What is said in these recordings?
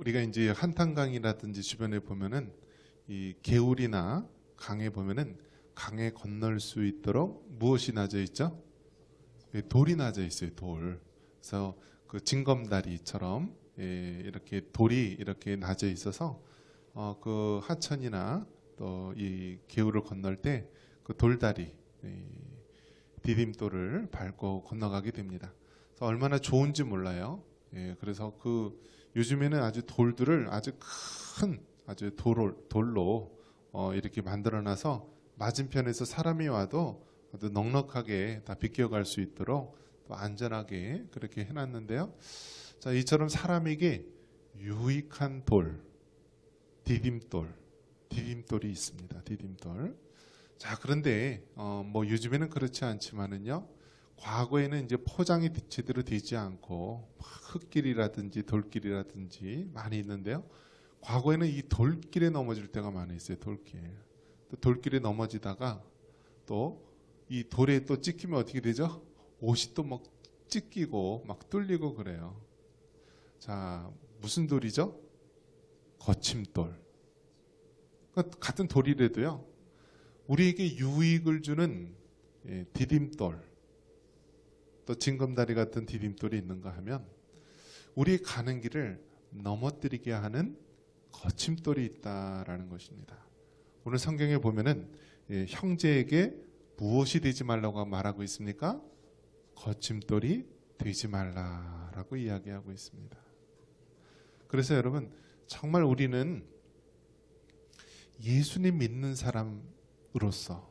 우리가 이제 한탄강이라든지 주변에 보면은 이 개울이나 강에 보면은 강에 건널 수 있도록 무엇이 나져 있죠? 돌이 나져 있어요. 돌. 그래서 그 징검다리처럼 이렇게 돌이 이렇게 나져 있어서 그 하천이나 또 이 개울을 건널 때 그 돌다리 디딤돌을 밟고 건너가게 됩니다. 그래서 얼마나 좋은지 몰라요. 그래서 그 요즘에는 아주 돌들을 아주 큰 아주 돌로 이렇게 만들어놔서 맞은편에서 사람이 와도 아주 넉넉하게 다 비껴갈 수 있도록 또 안전하게 그렇게 해놨는데요. 자, 이처럼 사람에게 유익한 돌, 디딤돌이 있습니다. 디딤돌. 자, 그런데 뭐 요즘에는 그렇지 않지만은요. 과거에는 이제 포장이 제대로 되지 않고 흙길이라든지 돌길이라든지 많이 있는데요. 과거에는 이 돌길에 넘어질 때가 많이 있어요. 돌길. 또 돌길에 넘어지다가 또 이 돌에 또 찍히면 어떻게 되죠? 옷이 또 막 찢기고 막 뚫리고 그래요. 자, 무슨 돌이죠? 거침돌. 그러니까 같은 돌이라도요. 우리에게 유익을 주는 디딤돌, 또 징검다리 같은 디딤돌이 있는가 하면 우리 가는 길을 넘어뜨리게 하는 거침돌이 있다라는 것입니다. 오늘 성경에 보면은 형제에게 무엇이 되지 말라고 말하고 있습니까? 거침돌이 되지 말라라고 이야기하고 있습니다. 그래서 여러분 정말 우리는 예수님 믿는 사람으로서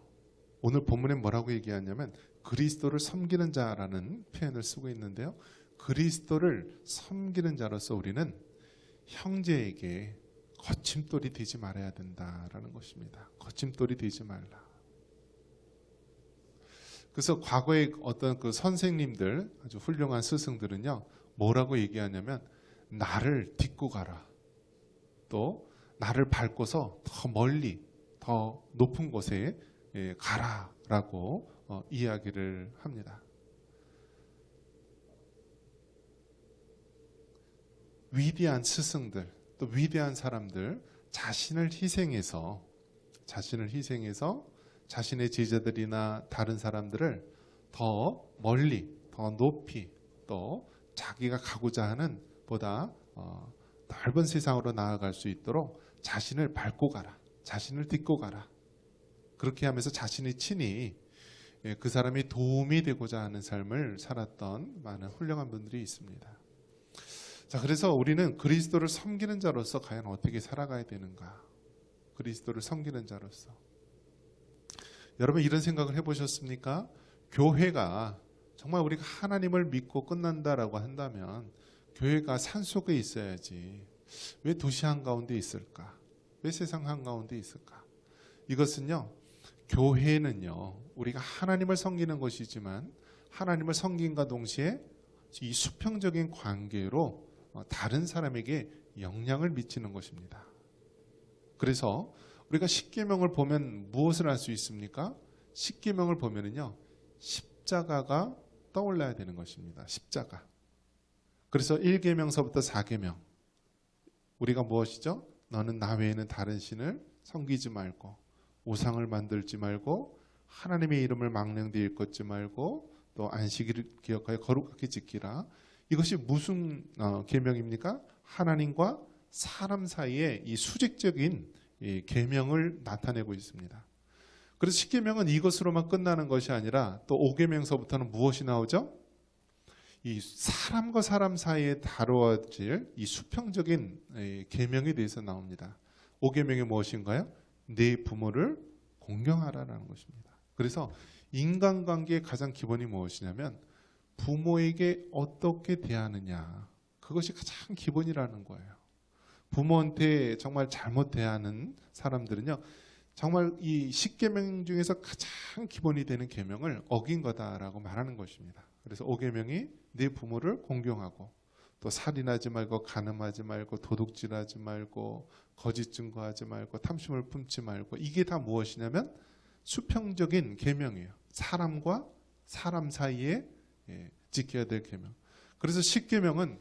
오늘 본문에 뭐라고 얘기하냐면 그리스도를 섬기는 자라는 표현을 쓰고 있는데요. 그리스도를 섬기는 자로서 우리는 형제에게 거침돌이 되지 말아야 된다라는 것입니다. 거침돌이 되지 말라. 그래서 과거에 어떤 그 선생님들 아주 훌륭한 스승들은요. 뭐라고 얘기하냐면 나를 딛고 가라. 또 나를 밟고서 더 멀리 더 높은 곳에 가라라고 이야기를 합니다. 위대한 스승들 또 위대한 사람들 자신을 희생해서 자신의 제자들이나 다른 사람들을 더 멀리 더 높이 또 자기가 가고자 하는 보다 넓은 세상으로 나아갈 수 있도록 자신을 밟고 가라. 자신을 딛고 가라. 그렇게 하면서 자신이 친히 그 사람이 도움이 되고자 하는 삶을 살았던 많은 훌륭한 분들이 있습니다. 자, 그래서 우리는 그리스도를 섬기는 자로서 과연 어떻게 살아가야 되는가? 그리스도를 섬기는 자로서. 여러분 이런 생각을 해보셨습니까? 교회가 정말 우리가 하나님을 믿고 끝난다라고 한다면 교회가 산속에 있어야지 왜 도시 한가운데 있을까? 왜 세상 한가운데 있을까? 이것은요. 교회는요. 우리가 하나님을 섬기는 것이지만 하나님을 섬김과 동시에 이 수평적인 관계로 다른 사람에게 영향을 미치는 것입니다. 그래서 우리가 십계명을 보면 무엇을 할 수 있습니까? 십계명을 보면은요. 십자가가 떠올라야 되는 것입니다. 십자가. 그래서 1계명서부터 4계명. 우리가 무엇이죠? 너는 나 외에는 다른 신을 섬기지 말고 우상을 만들지 말고 하나님의 이름을 망령되이 일컫지 말고 또 안식일을 기억하여 거룩하게 지키라. 이것이 무슨 계명입니까? 하나님과 사람 사이에 이 수직적인 이 계명을 나타내고 있습니다. 그래서 십계명은 이것으로만 끝나는 것이 아니라 또 5계명서부터는 무엇이 나오죠? 이 사람과 사람 사이에 다루어질 이 수평적인 계명에 대해서 나옵니다. 5계명이 무엇인가요? 내 부모를 공경하라는 것입니다. 그래서 인간관계의 가장 기본이 무엇이냐면 부모에게 어떻게 대하느냐. 그것이 가장 기본이라는 거예요. 부모한테 정말 잘못 대하는 사람들은요. 정말 이 10계명 중에서 가장 기본이 되는 계명을 어긴 거다라고 말하는 것입니다. 그래서 5계명이 네 부모를 공경하고 또 살인하지 말고 간음하지 말고 도둑질하지 말고 거짓 증거하지 말고 탐심을 품지 말고 이게 다 무엇이냐면 수평적인 계명이에요. 사람과 사람 사이에 지켜야 될 계명. 그래서 10계명은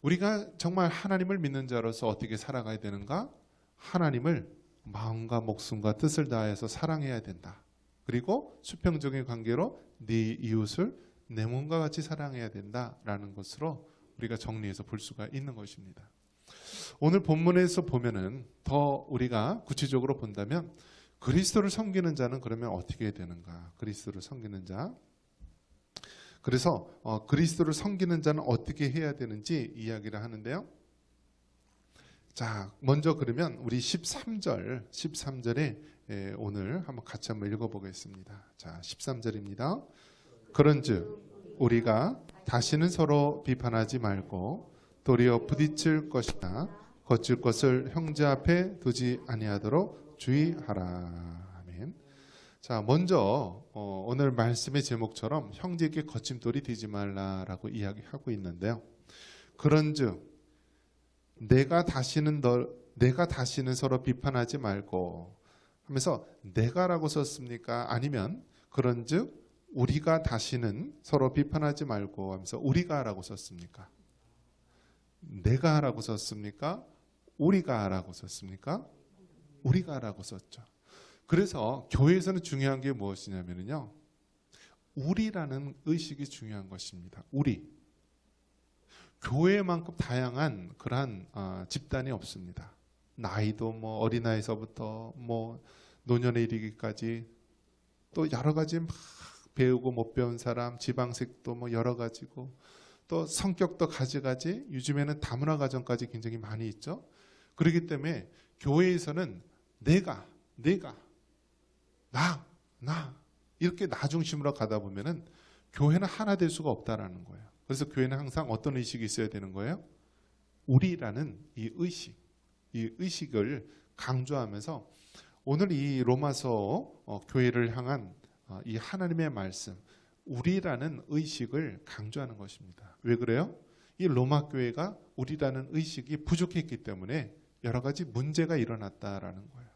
우리가 정말 하나님을 믿는 자로서 어떻게 살아가야 되는가? 하나님을 마음과 목숨과 뜻을 다해서 사랑해야 된다. 그리고 수평적인 관계로 네 이웃을 내 몸과 같이 사랑해야 된다라는 것으로 우리가 정리해서 볼 수가 있는 것입니다. 오늘 본문에서 보면은 더 우리가 구체적으로 본다면 그리스도를 섬기는 자는 그러면 어떻게 되는가? 그리스도를 섬기는 자. 그래서 그리스도를 섬기는 자는 어떻게 해야 되는지 이야기를 하는데요. 자, 먼저 그러면 우리 13절에 오늘 한번 같이 한번 읽어보겠습니다. 자, 13절입니다. 그런즉 우리가 다시는 서로 비판하지 말고 도리어 부딪힐 것이나 거칠 것을 형제 앞에 두지 아니하도록 주의하라. 아멘. 자, 먼저 오늘 말씀의 제목처럼 형제에게 거침돌이 되지 말라라고 이야기하고 있는데요. 그런즉 내가 다시는 서로 비판하지 말고 하면서 내가라고 썼습니까? 아니면 그런즉 우리가 다시는 서로 비판하지 말고 하면서 우리가라고 썼습니까? 내가라고 썼습니까? 우리가라고 썼습니까? 우리가라고 썼죠. 그래서 교회에서는 중요한 게 무엇이냐면요, 우리라는 의식이 중요한 것입니다. 우리. 교회만큼 다양한 그러한 집단이 없습니다. 나이도 뭐 어린아이서부터 뭐 노년에 이르기까지 또 여러 가지 막 배우고 못 배운 사람, 지방색도 뭐 여러 가지고 또 성격도 가지가지, 요즘에는 다문화 가정까지 굉장히 많이 있죠. 그렇기 때문에 교회에서는 내가 나 이렇게 나 중심으로 가다 보면은 교회는 하나 될 수가 없다라는 거예요. 그래서 교회는 항상 어떤 의식이 있어야 되는 거예요? 우리라는 이 의식을 강조하면서 오늘 이 로마서 교회를 향한 이 하나님의 말씀, 우리라는 의식을 강조하는 것입니다. 왜 그래요? 이 로마 교회가 우리라는 의식이 부족했기 때문에 여러 가지 문제가 일어났다라는 거예요.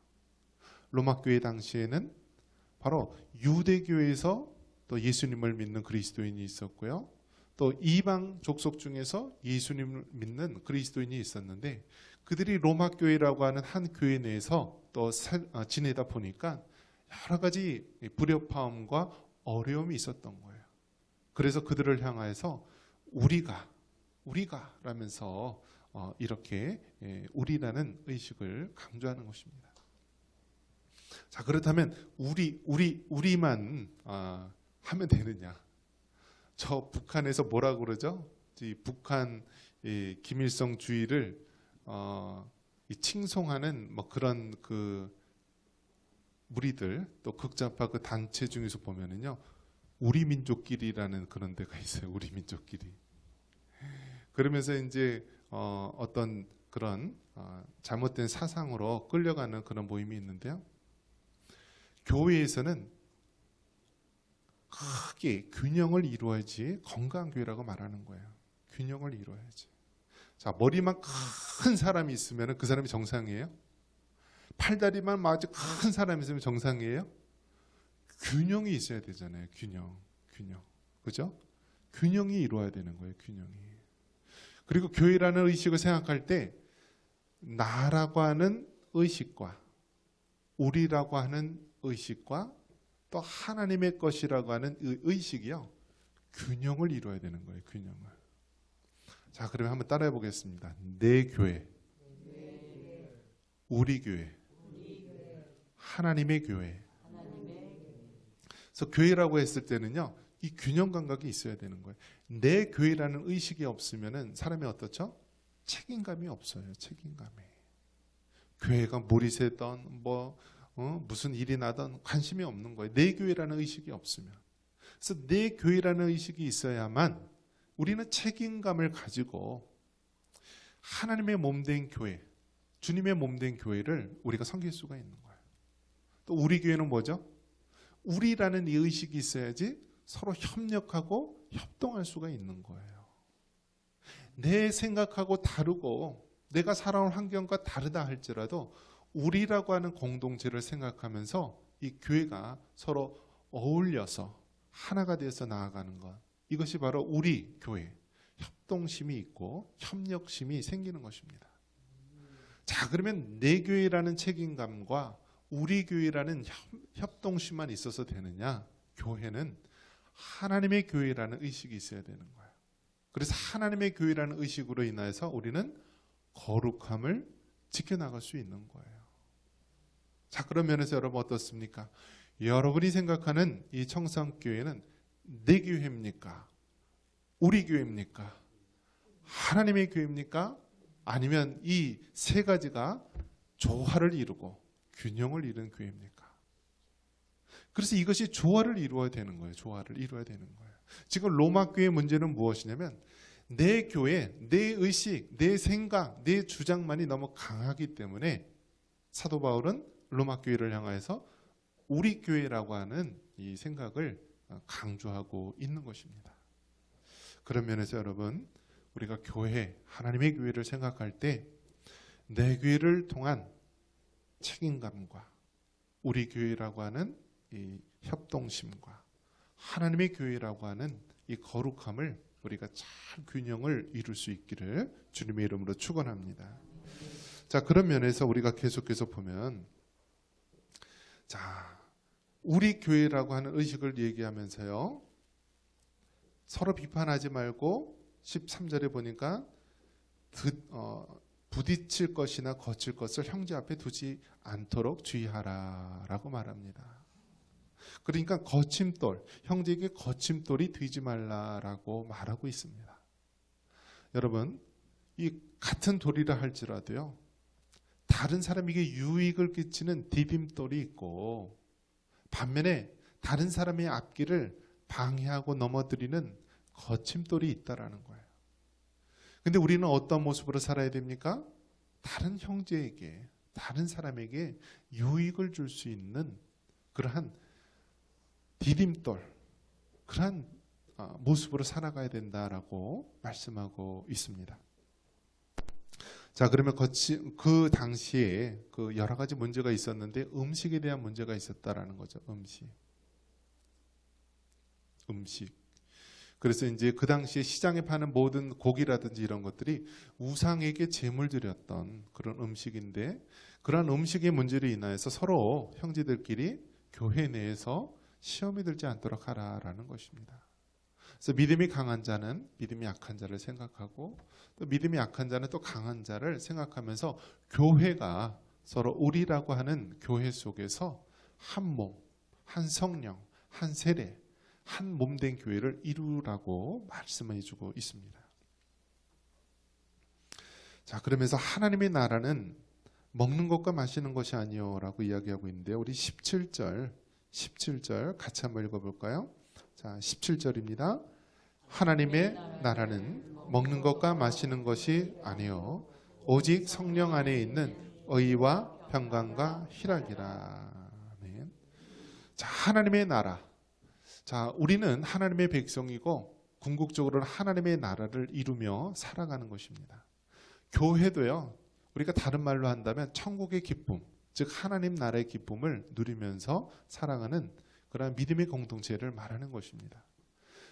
로마 교회 당시에는 바로 유대교에서 또 예수님을 믿는 그리스도인이 있었고요. 또 이방 족속 중에서 예수님을 믿는 그리스도인이 있었는데 그들이 로마 교회라고 하는 한 교회 내에서 또 지내다 보니까 여러 가지 불협화음과 어려움이 있었던 거예요. 그래서 그들을 향하여서 우리가 라면서 이렇게 우리라는 의식을 강조하는 것입니다. 자, 그렇다면 우리만 하면 되느냐? 저 북한에서 뭐라고 그러죠? 이 북한 김일성 주의를 칭송하는 뭐 그런 그 무리들, 또 극좌파 그 단체 중에서 보면은요, 우리 민족끼리라는 그런 데가 있어요. 우리 민족끼리. 그러면서 이제 어떤 그런 잘못된 사상으로 끌려가는 그런 모임이 있는데요. 교회에서는 크게 균형을 이루어야지 건강한 교회라고 말하는 거예요. 균형을 이루어야지. 자, 머리만 큰 사람이 있으면 그 사람이 정상이에요? 팔다리만 아주 큰 사람이 있으면 정상이에요? 균형이 있어야 되잖아요. 균형. 그죠? 균형이 이루어야 되는 거예요. 균형이. 그리고 교회라는 의식을 생각할 때 나라고 하는 의식과 우리라고 하는 의식과 또 하나님의 것이라고 하는 의식이요, 균형을 이루어야 되는 거예요. 균형을. 자, 그러면 한번 따라해 보겠습니다. 내 교회, 우리 교회, 하나님의 교회. 그래서 교회라고 했을 때는요, 이 균형 감각이 있어야 되는 거예요. 내 교회라는 의식이 없으면은 사람이 어떻죠? 책임감이 없어요. 책임감이. 교회가 물이 새던 무슨 일이 나던 관심이 없는 거예요. 내 교회라는 의식이 없으면. 그래서 내 교회라는 의식이 있어야만 우리는 책임감을 가지고 하나님의 몸된 교회, 주님의 몸된 교회를 우리가 섬길 수가 있는 거예요. 또 우리 교회는 뭐죠? 우리라는 이 의식이 있어야지 서로 협력하고 협동할 수가 있는 거예요. 내 생각하고 다르고 내가 살아온 환경과 다르다 할지라도 우리라고 하는 공동체를 생각하면서 이 교회가 서로 어울려서 하나가 되어서 나아가는 것, 이것이 바로 우리 교회, 협동심이 있고 협력심이 생기는 것입니다. 자, 그러면 내 교회라는 책임감과 우리 교회라는 협동심만 있어서 되느냐? 교회는 하나님의 교회라는 의식이 있어야 되는 거예요. 그래서 하나님의 교회라는 의식으로 인해서 우리는 거룩함을 지켜나갈 수 있는 거예요. 자, 그런 면에서 여러분 어떻습니까? 여러분이 생각하는 이 청산교회는 내 교회입니까? 우리 교회입니까? 하나님의 교회입니까? 아니면 이 세 가지가 조화를 이루고 균형을 이루는 교회입니까? 그래서 이것이 조화를 이루어야 되는 거예요. 조화를 이루어야 되는 거예요. 지금 로마 교회의 문제는 무엇이냐면 내 교회, 내 의식, 내 생각, 내 주장만이 너무 강하기 때문에 사도 바울은 로마 교회를 향해서 우리 교회라고 하는 이 생각을 강조하고 있는 것입니다. 그런 면에서 여러분, 우리가 교회, 하나님의 교회를 생각할 때 내 교회를 통한 책임감과 우리 교회라고 하는 이 협동심과 하나님의 교회라고 하는 이 거룩함을 우리가 잘 균형을 이룰 수 있기를 주님의 이름으로 축원합니다. 자, 그런 면에서 우리가 계속해서 보면, 자, 우리 교회라고 하는 의식을 얘기하면서요, 서로 비판하지 말고 13절에 보니까 부딪힐 것이나 거칠 것을 형제 앞에 두지 않도록 주의하라라고 말합니다. 그러니까 거침돌, 형제에게 거침돌이 되지 말라라고 말하고 있습니다. 여러분, 이 같은 돌이라 할지라도요, 다른 사람에게 유익을 끼치는 디딤돌이 있고, 반면에 다른 사람의 앞길을 방해하고 넘어뜨리는 거침돌이 있다라는 거예요. 근데 우리는 어떤 모습으로 살아야 됩니까? 다른 형제에게, 다른 사람에게 유익을 줄 수 있는 그러한 디딤돌, 그러한 모습으로 살아가야 된다라고 말씀하고 있습니다. 자, 그러면 그 당시에 그 여러 가지 문제가 있었는데 음식에 대한 문제가 있었다라는 거죠. 음식. 그래서 이제 그 당시에 시장에 파는 모든 고기라든지 이런 것들이 우상에게 제물 드렸던 그런 음식인데, 그러한 음식의 문제로 인하여서 서로 형제들끼리 교회 내에서 시험이 들지 않도록 하라라는 것입니다. 그래서 믿음이 강한 자는 믿음이 약한 자를 생각하고, 또 믿음이 약한 자는 또 강한 자를 생각하면서 교회가 서로 우리라고 하는 교회 속에서 한 몸, 한 성령, 한 세례, 한 몸된 교회를 이루라고 말씀해 주고 있습니다. 자, 그러면서 하나님의 나라는 먹는 것과 마시는 것이 아니요라고 이야기하고 있는데, 우리 17절 같이 한번 읽어볼까요? 자, 17절입니다. 하나님의 나라는 먹는 것과 마시는 것이 아니요 오직 성령 안에 있는 의와 평강과 희락이라. 아멘. 자, 하나님의 나라. 자, 우리는 하나님의 백성이고 궁극적으로는 하나님의 나라를 이루며 살아가는 것입니다. 교회도요, 우리가 다른 말로 한다면 천국의 기쁨, 즉 하나님 나라의 기쁨을 누리면서 살아가는 그런 믿음의 공동체를 말하는 것입니다.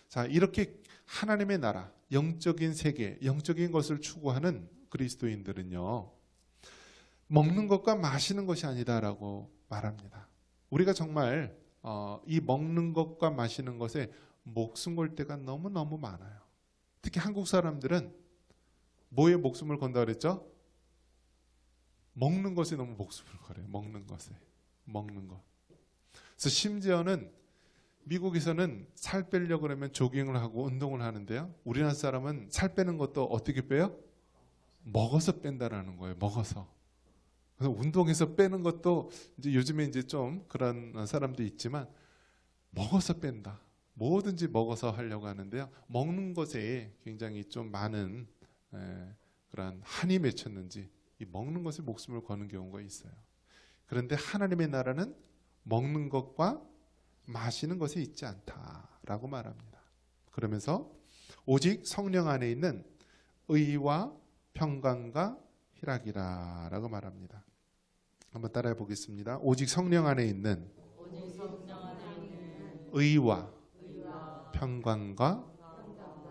자, 이렇게 하나님의 나라, 영적인 세계, 영적인 것을 추구하는 그리스도인들은요, 먹는 것과 마시는 것이 아니다라고 말합니다. 우리가 정말 이 먹는 것과 마시는 것에 목숨 걸 때가 너무너무 많아요. 특히 한국 사람들은 뭐에 목숨을 건다 그랬죠? 먹는 것에 너무 목숨을 걸어요. 먹는 것. 그래서 심지어는 미국에서는 살 빼려고 그러면 조깅을 하고 운동을 하는데요, 우리나라 사람은 살 빼는 것도 어떻게 빼요? 먹어서 뺀다라는 거예요. 먹어서. 그래서 운동해서 빼는 것도 이제 요즘에 이제 좀 그런 사람도 있지만 먹어서 뺀다. 뭐든지 먹어서 하려고 하는데요, 먹는 것에 굉장히 좀 많은 그런 한이 맺혔는지 이 먹는 것에 목숨을 거는 경우가 있어요. 그런데 하나님의 나라는 먹는 것과 마시는 것에 있지 않다라고 말합니다. 그러면서 오직 성령 안에 있는 의와 평강과 희락이라라고 말합니다. 한번 따라해 보겠습니다. 오직 성령 안에 있는 의와 평강과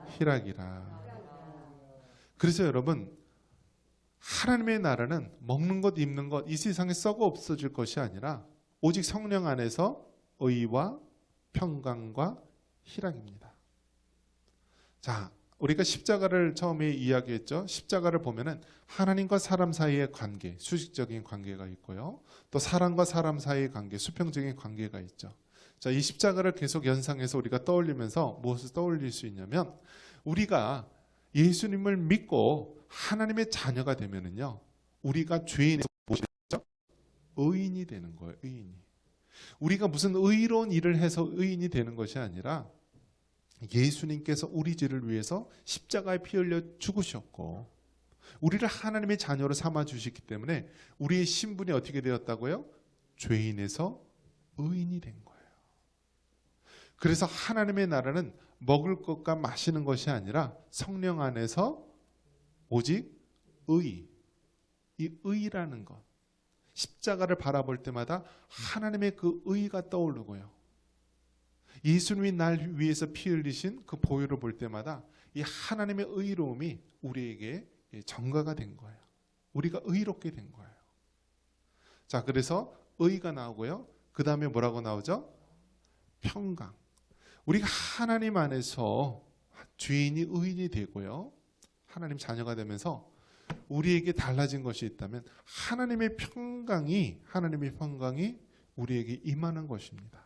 희락이라. 그래서 여러분, 하나님의 나라는 먹는 것, 입는 것, 이 세상에 썩어 없어질 것이 아니라 오직 성령 안에서 의와 평강과 희락입니다. 자, 우리가 십자가를 처음에 이야기했죠. 십자가를 보면은 하나님과 사람 사이의 관계, 수직적인 관계가 있고요. 또 사람과 사람 사이의 관계, 수평적인 관계가 있죠. 자, 이 십자가를 계속 연상해서 우리가 떠올리면서 무엇을 떠올릴 수 있냐면, 우리가 예수님을 믿고 하나님의 자녀가 되면은요, 우리가 죄인에서 무엇이죠? 의인이 되는 거예요. 의인이. 우리가 무슨 의로운 일을 해서 의인이 되는 것이 아니라 예수님께서 우리 죄를 위해서 십자가에 피 흘려 죽으셨고 우리를 하나님의 자녀로 삼아 주셨기 때문에 우리의 신분이 어떻게 되었다고요? 죄인에서 의인이 된 거예요. 그래서 하나님의 나라는 먹을 것과 마시는 것이 아니라 성령 안에서 오직 의, 이 의라는 것, 십자가를 바라볼 때마다 하나님의 그 의가 떠오르고요. 예수님이 날 위해서 피 흘리신 그 보혈을 볼 때마다 이 하나님의 의로움이 우리에게 전가가 된 거예요. 우리가 의롭게 된 거예요. 자, 그래서 의가 나오고요. 그 다음에 뭐라고 나오죠? 평강. 우리가 하나님 안에서 죄인이 의인이 되고요. 하나님 자녀가 되면서 우리에게 달라진 것이 있다면 하나님의 평강이 우리에게 임하는 것입니다.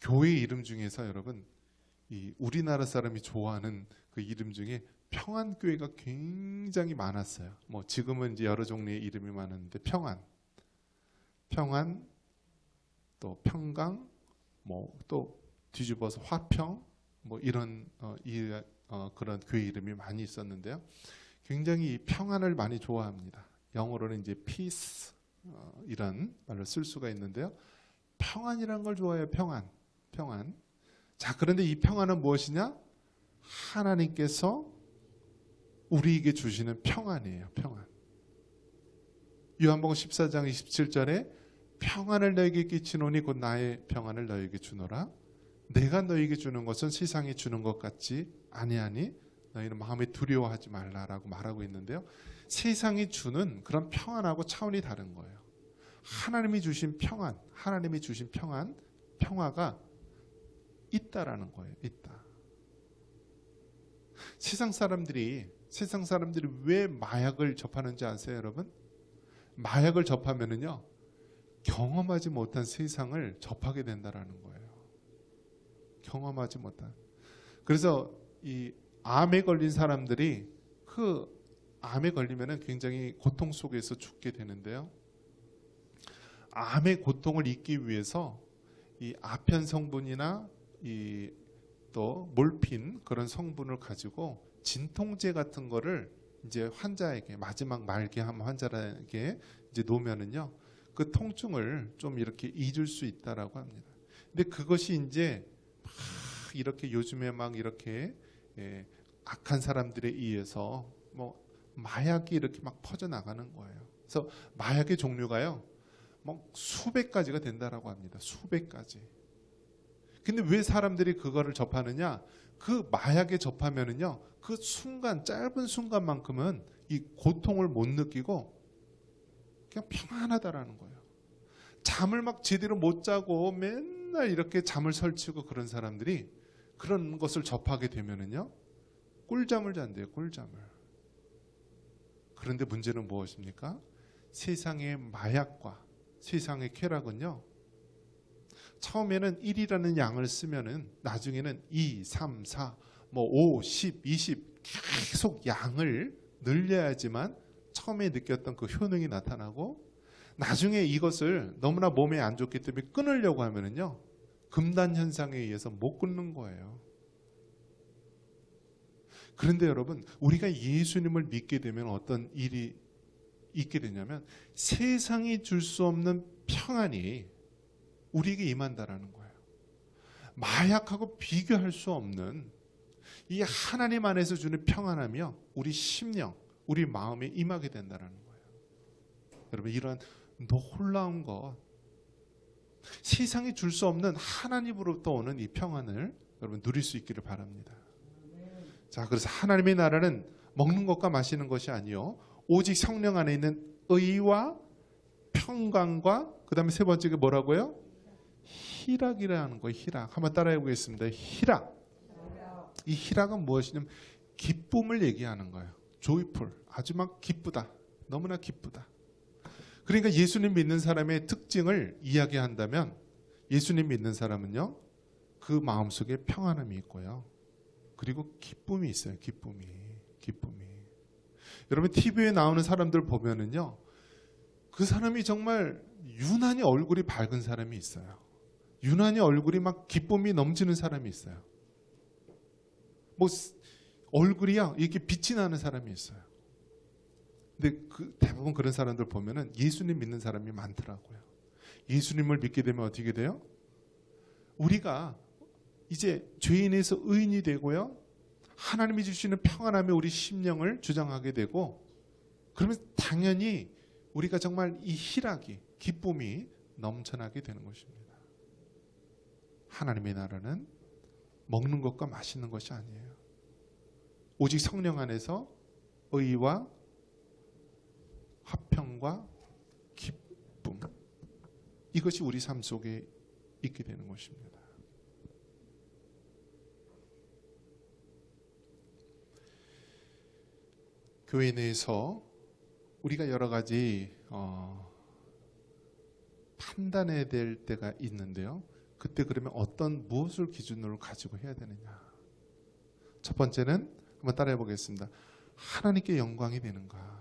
교회 이름 중에서 여러분, 이 우리나라 사람이 좋아하는 그 이름 중에 평안교회가 굉장히 많았어요. 뭐 지금은 이제 여러 종류의 이름이 많은데 평안, 또 평강, 뭐 또 뒤집어서 화평, 뭐 이런 그런 교회 이름이 많이 있었는데요. 굉장히 이 평안을 많이 좋아합니다. 영어로는 이제 peace 이런 말을 쓸 수가 있는데요. 평안이라는 걸 좋아해요. 평안. 자, 그런데 이 평안은 무엇이냐? 하나님께서 우리에게 주시는 평안이에요. 평안. 요한복음 14장 27절에 평안을 너에게 끼치노니 곧 나의 평안을 너에게 주노라. 내가 너에게 주는 것은 세상이 주는 것 같지 아니하니 너희는 마음에 두려워하지 말라라고 말하고 있는데요. 세상이 주는 그런 평안하고 차원이 다른 거예요. 하나님이 주신 평안, 평화가 있다라는 거예요. 있다. 세상 사람들이 왜 마약을 접하는지 아세요, 여러분? 마약을 접하면은요, 경험하지 못한 세상을 접하게 된다라는 거예요. 경험하지 못한. 그래서 이 암에 걸린 사람들이 그 암에 걸리면은 굉장히 고통 속에서 죽게 되는데요. 암의 고통을 잊기 위해서 이 아편 성분이나 이 또 몰핀 그런 성분을 가지고 진통제 같은 거를 이제 환자에게 마지막 말기암 환자에게 이제 놓으면은요, 그 통증을 좀 이렇게 잊을 수 있다라고 합니다. 근데 그것이 이제 막 이렇게 요즘에 막 이렇게 악한 사람들에 의해서 뭐 마약이 이렇게 막 퍼져 나가는 거예요. 그래서 마약의 종류가요, 뭐 수백 가지가 된다라고 합니다. 수백 가지. 근데 왜 사람들이 그거를 접하느냐? 그 마약에 접하면은요, 그 순간, 짧은 순간만큼은 이 고통을 못 느끼고 그냥 평안하다라는 거예요. 잠을 막 제대로 못 자고 맨날 이렇게 잠을 설치고 그런 사람들이 그런 것을 접하게 되면은요, 꿀잠을 잔대요. 꿀잠을. 그런데 문제는 무엇입니까? 세상의 마약과 세상의 쾌락은요, 처음에는 1이라는 양을 쓰면은 나중에는 2, 3, 4, 뭐 5, 10, 20 계속 양을 늘려야지만 처음에 느꼈던 그 효능이 나타나고, 나중에 이것을 너무나 몸에 안 좋기 때문에 끊으려고 하면은요, 금단 현상에 의해서 못 끊는 거예요. 그런데 여러분, 우리가 예수님을 믿게 되면 어떤 일이 있게 되냐면 세상이 줄 수 없는 평안이 우리에게 임한다라는 거예요. 마약하고 비교할 수 없는 이 하나님 안에서 주는 평안하며 우리 심령, 우리 마음에 임하게 된다라는 거예요. 여러분, 이런 놀라운 것, 세상이 줄 수 없는 하나님으로부터 오는 이 평안을 여러분 누릴 수 있기를 바랍니다. 자, 그래서 하나님의 나라는 먹는 것과 마시는 것이 아니요 오직 성령 안에 있는 의와 평강과 그다음에 세 번째가 뭐라고요? 희락이라는 거예요. 희락. 한번 따라해 보겠습니다. 희락. 이 희락은 무엇이냐면 기쁨을 얘기하는 거예요. joyful. 아주 막 기쁘다. 너무나 기쁘다. 그러니까 예수님 믿는 사람의 특징을 이야기한다면 예수님 믿는 사람은요. 그 마음속에 평안함이 있고요. 그리고 기쁨이 있어요. 기쁨이. 여러분 TV에 나오는 사람들 보면은요. 그 사람이 정말 유난히 얼굴이 밝은 사람이 있어요. 유난히 얼굴이 막 기쁨이 넘치는 사람이 있어요. 뭐 얼굴이야 이렇게 빛이 나는 사람이 있어요. 근데 대부분 그런 사람들 보면은 예수님 믿는 사람이 많더라고요. 예수님을 믿게 되면 어떻게 돼요? 우리가 이제 죄인에서 의인이 되고요. 하나님이 주시는 평안함에 우리 심령을 주장하게 되고 그러면 당연히 우리가 정말 이 희락이 기쁨이 넘쳐나게 되는 것입니다. 하나님의 나라는 먹는 것과 마시는 것이 아니에요. 오직 성령 안에서 의와 화평과 기쁨 이것이 우리 삶 속에 있게 되는 것입니다. 교회 내에서 우리가 여러 가지 판단해야 될 때가 있는데요. 그때 그러면 무엇을 기준으로 가지고 해야 되느냐. 첫 번째는 한번 따라해 보겠습니다. 하나님께 영광이 되는가.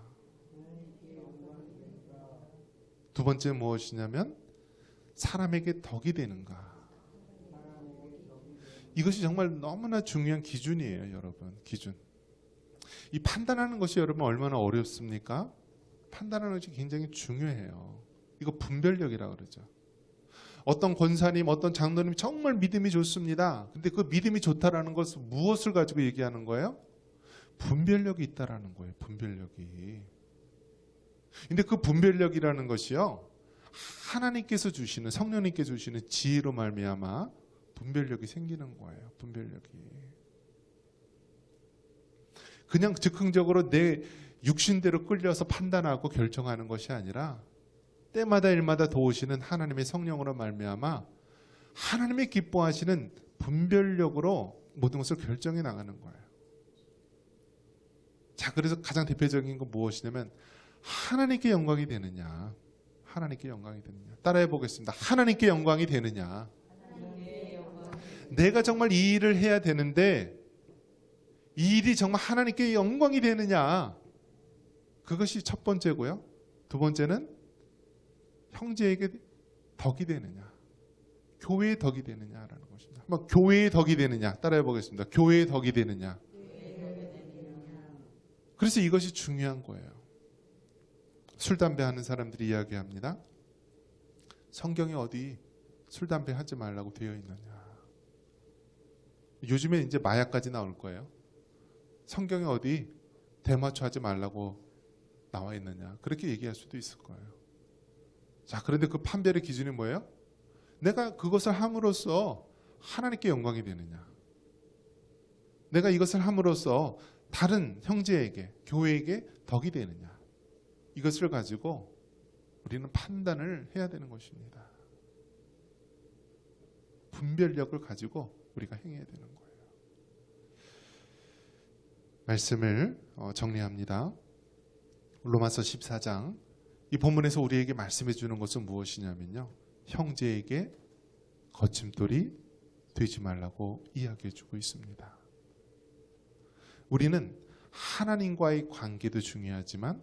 두 번째는 무엇이냐면 사람에게 덕이 되는가. 이것이 정말 너무나 중요한 기준이에요. 여러분. 기준. 이 판단하는 것이 여러분 얼마나 어렵습니까? 판단하는 것이 굉장히 중요해요. 이거 분별력이라고 그러죠. 어떤 권사님, 어떤 장로님 정말 믿음이 좋습니다. 근데 그 믿음이 좋다라는 것은 무엇을 가지고 얘기하는 거예요? 분별력이 있다라는 거예요. 분별력이. 근데 그 분별력이라는 것이요. 하나님께서 주시는 성령님께 주시는 지혜로 말미암아 분별력이 생기는 거예요. 분별력이. 그냥 즉흥적으로 내 육신대로 끌려서 판단하고 결정하는 것이 아니라 때마다 일마다 도우시는 하나님의 성령으로 말미암아 하나님의 기뻐하시는 분별력으로 모든 것을 결정해 나가는 거예요. 자, 그래서 가장 대표적인 건 무엇이냐면 하나님께 영광이 되느냐. 하나님께 영광이 되느냐. 따라해 보겠습니다. 하나님께 영광이 되느냐. 내가 정말 이 일을 해야 되는데 이 일이 정말 하나님께 영광이 되느냐. 그것이 첫 번째고요. 두 번째는 형제에게 덕이 되느냐. 교회의 덕이 되느냐라는 것입니다. 한번 교회의 덕이 되느냐. 따라해 보겠습니다. 교회의 덕이 되느냐. 그래서 이것이 중요한 거예요. 술, 담배 하는 사람들이 이야기합니다. 성경에 어디 술, 담배 하지 말라고 되어 있느냐. 요즘에 이제 마약까지 나올 거예요. 성경에 어디 대마초 하지 말라고 나와 있느냐. 그렇게 얘기할 수도 있을 거예요. 자, 그런데 그 판별의 기준이 뭐예요? 내가 그것을 함으로써 하나님께 영광이 되느냐. 내가 이것을 함으로써 다른 형제에게, 교회에게 덕이 되느냐. 이것을 가지고 우리는 판단을 해야 되는 것입니다. 분별력을 가지고 우리가 행해야 되는 거예요. 말씀을 정리합니다. 로마서 14장. 이 본문에서 우리에게 말씀해 주는 것은 무엇이냐면요. 형제에게 거침돌이 되지 말라고 이야기해 주고 있습니다. 우리는 하나님과의 관계도 중요하지만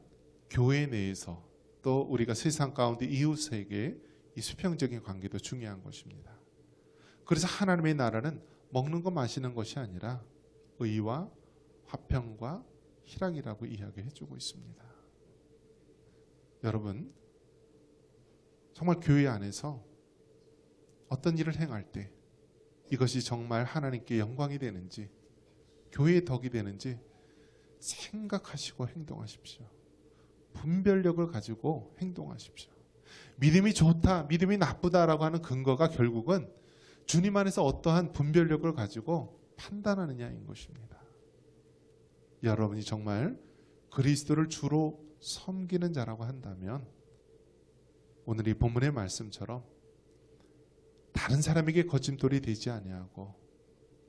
교회 내에서 또 우리가 세상 가운데 이웃에게 이 수평적인 관계도 중요한 것입니다. 그래서 하나님의 나라는 먹는 것 마시는 것이 아니라 의와 화평과 희락이라고 이야기해 주고 있습니다. 여러분, 정말 교회 안에서 어떤 일을 행할 때 이것이 정말 하나님께 영광이 되는지 교회의 덕이 되는지 생각하시고 행동하십시오. 분별력을 가지고 행동하십시오. 믿음이 좋다, 믿음이 나쁘다라고 하는 근거가 결국은 주님 안에서 어떠한 분별력을 가지고 판단하느냐인 것입니다. 여러분이 정말 그리스도를 주로 섬기는 자라고 한다면 오늘 이 본문의 말씀처럼 다른 사람에게 거짓돌이 되지 아니하고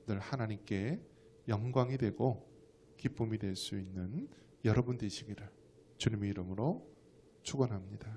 늘 하나님께 영광이 되고 기쁨이 될 수 있는 여러분 되시기를 주님의 이름으로 축원합니다.